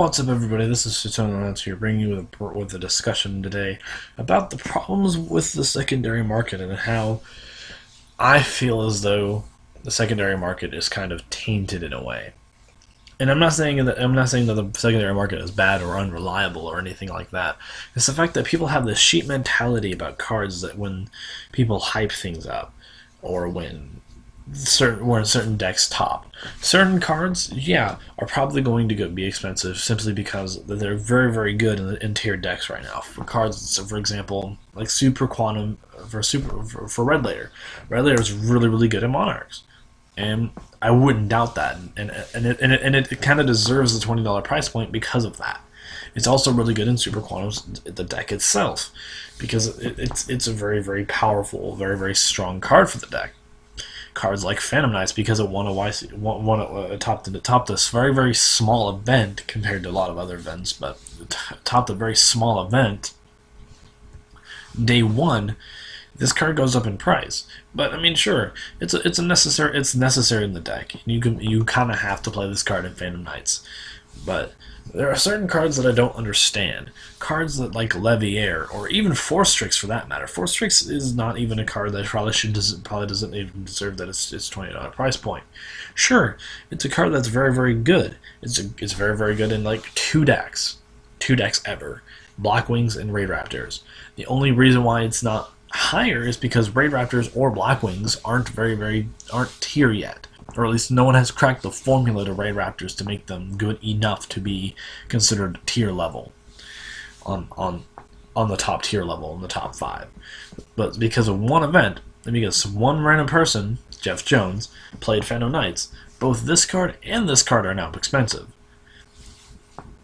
What's up, everybody? This is Sutono here, bringing you with a discussion today about the problems with the secondary market and how I feel as though the secondary market is kind of tainted in a way. And I'm not saying that the secondary market is bad or unreliable or anything like that. It's the fact that people have this sheep mentality about cards that when people hype things up, or when certain decks top. Certain cards, yeah, are probably going to be expensive simply because they're very, very good in tier decks right now. For cards, so for example, like Super Quantum for Red Layer. Red Layer is really, really good in Monarchs, and I wouldn't doubt that. And it kind of deserves the $20 price point because of that. It's also really good in Super Quantum's the deck itself, because it's a very, very powerful, very, very strong card for the deck. Cards like Phantom Knights, because it topped this very, very small event compared to a lot of other events, but topped a very small event. Day one, this card goes up in price, but I mean, sure, it's necessary in the deck. You kind of have to play this card in Phantom Knights, but there are certain cards that I don't understand. Cards that like Leviair, or even Force Strix for that matter. Force Strix is not even a card that probably doesn't even deserve that its $20 price point. Sure, it's a card that's very, very good. It's very, very good in like two decks ever: Black Wings and Raid Raptors. The only reason why it's not higher is because Raid Raptors or Black Wings aren't tier yet. Or at least no one has cracked the formula to Raid Raptors to make them good enough to be considered tier level on the top tier level in the top 5. But because of one event, and because one random person, Jeff Jones, played Phantom Knights, both this card and this card are now expensive.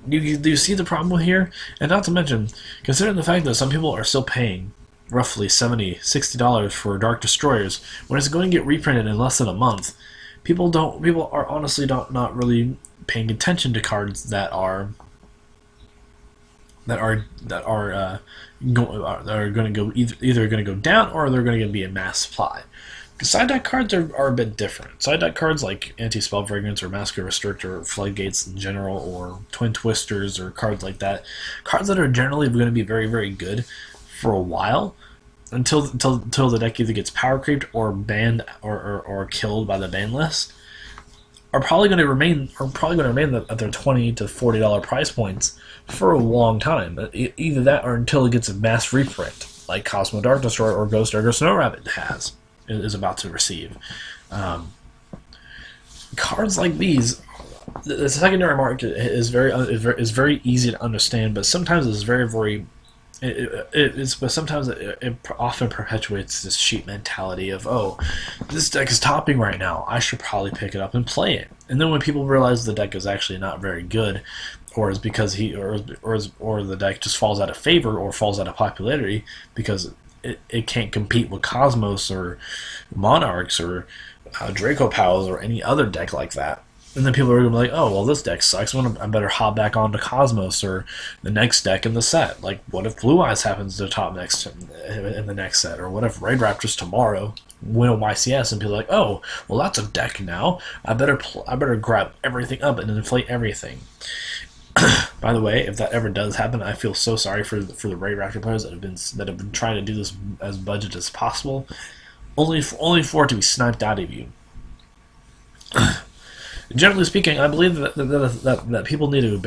Do you see the problem here? And not to mention, considering the fact that some people are still paying roughly $70, $60 for Dark Destroyers when it's going to get reprinted in less than a month. People are honestly not really paying attention to cards that are going to go either going to go down, or they're going to be a mass supply. Side deck cards are a bit different. Side deck cards like Anti-Spell Fragrance or Massacre Restrictor or Floodgates in general, or Twin Twisters, or cards like that. Cards that are generally going to be very, very good for a while, until the deck either gets power creeped or banned or killed by the ban list, are probably going to remain at their $20 to $40 price points for a long time. Either that, or until it gets a mass reprint, like Cosmo Dark Destroyer or Ghost Dagger Snow Rabbit is about to receive. Cards like these, the secondary market is very easy to understand, but sometimes it's very, very but sometimes it often perpetuates this sheep mentality of, oh, this deck is topping right now, I should probably pick it up and play it. And then when people realize the deck is actually not very good, or is because or the deck just falls out of favor or falls out of popularity because it can't compete with Cosmos or Monarchs or Draco Pals or any other deck like that. And then people are going to be like, oh, well, this deck sucks. I better hop back onto Cosmos or the next deck in the set. Like, what if Blue Eyes happens to top next in the next set? Or what if Raid Raptors tomorrow win a YCS and people are like, oh, well, that's a deck now. I better grab everything up and inflate everything. By the way, if that ever does happen, I feel so sorry for the Raid Raptor players that have been trying to do this as budget as possible, only for it to be sniped out of you. Generally speaking, I believe that people need to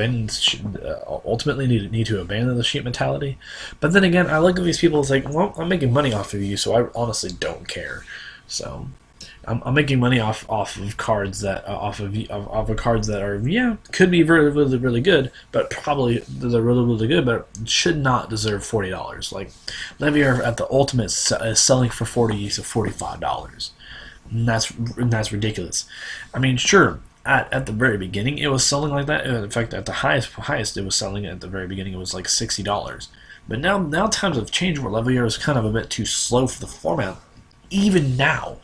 ultimately need to abandon the sheep mentality. But then again, I look at these people as like, well, I'm making money off of you, so I honestly don't care. So I'm making money off of cards that cards that are, could be really, really, really good, but probably they're really, really good, but should not deserve $40. Like Leviair at the ultimate is selling for $40 to $45. And that's ridiculous. I mean, sure, at the very beginning it was selling like that. In fact, at the highest it was selling at the very beginning, it was like $60. But now times have changed where Leviair is kind of a bit too slow for the format. Even now,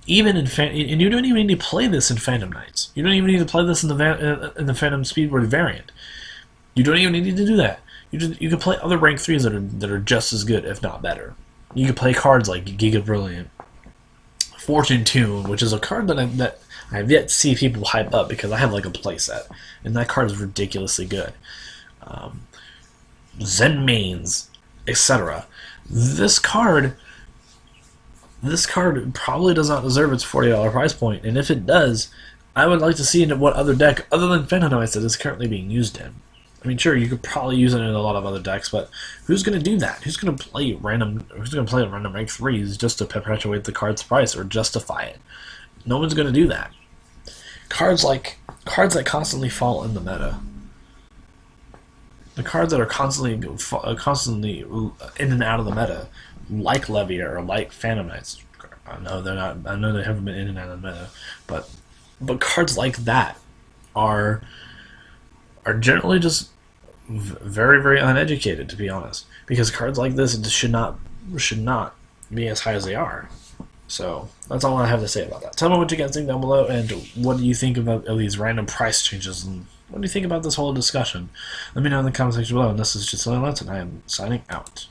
and you don't even need to play this in Phantom Knights. You don't even need to play this in the Phantom Speedboard variant. You don't even need to do that. You can play other rank 3s that are just as good, if not better. You can play cards like Giga Brilliant, Fortune Tune, which is a card that I have yet to see people hype up because I have like a playset, and that card is ridiculously good. Zen mains, etc. This card probably does not deserve its $40 price point, and if it does, I would like to see in what other deck other than Phantomites that is currently being used in. I mean, sure, you could probably use it in a lot of other decks, but who's going to do that? Who's going to play random? Who's going to play random rank 3s just to perpetuate the card's price or justify it? No one's going to do that. Cards that constantly fall in the meta. The cards that are constantly in and out of the meta, like Levier or like Phantomites. I know they're not. I know they haven't been in and out of the meta, but cards like that are generally just very, very uneducated, to be honest. Because cards like this should not be as high as they are. So that's all I have to say about that. Tell me what you guys think down below, and what do you think about these random price changes, and what do you think about this whole discussion? Let me know in the comment section below. And this is just Let's, and I am signing out.